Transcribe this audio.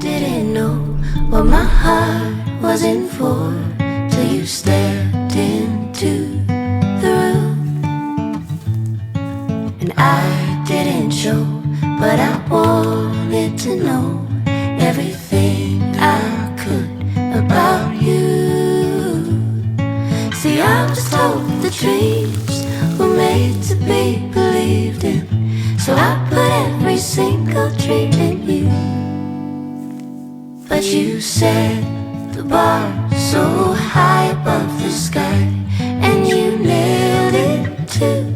didn't know what my heart was in for till you stepped into the room. And I didn't show, but I wanted to know everything I could about you. See, I was told the dreams were made to be believed in, so I put every single dream in you. But you set the bar so high above the sky, and you nailed it too.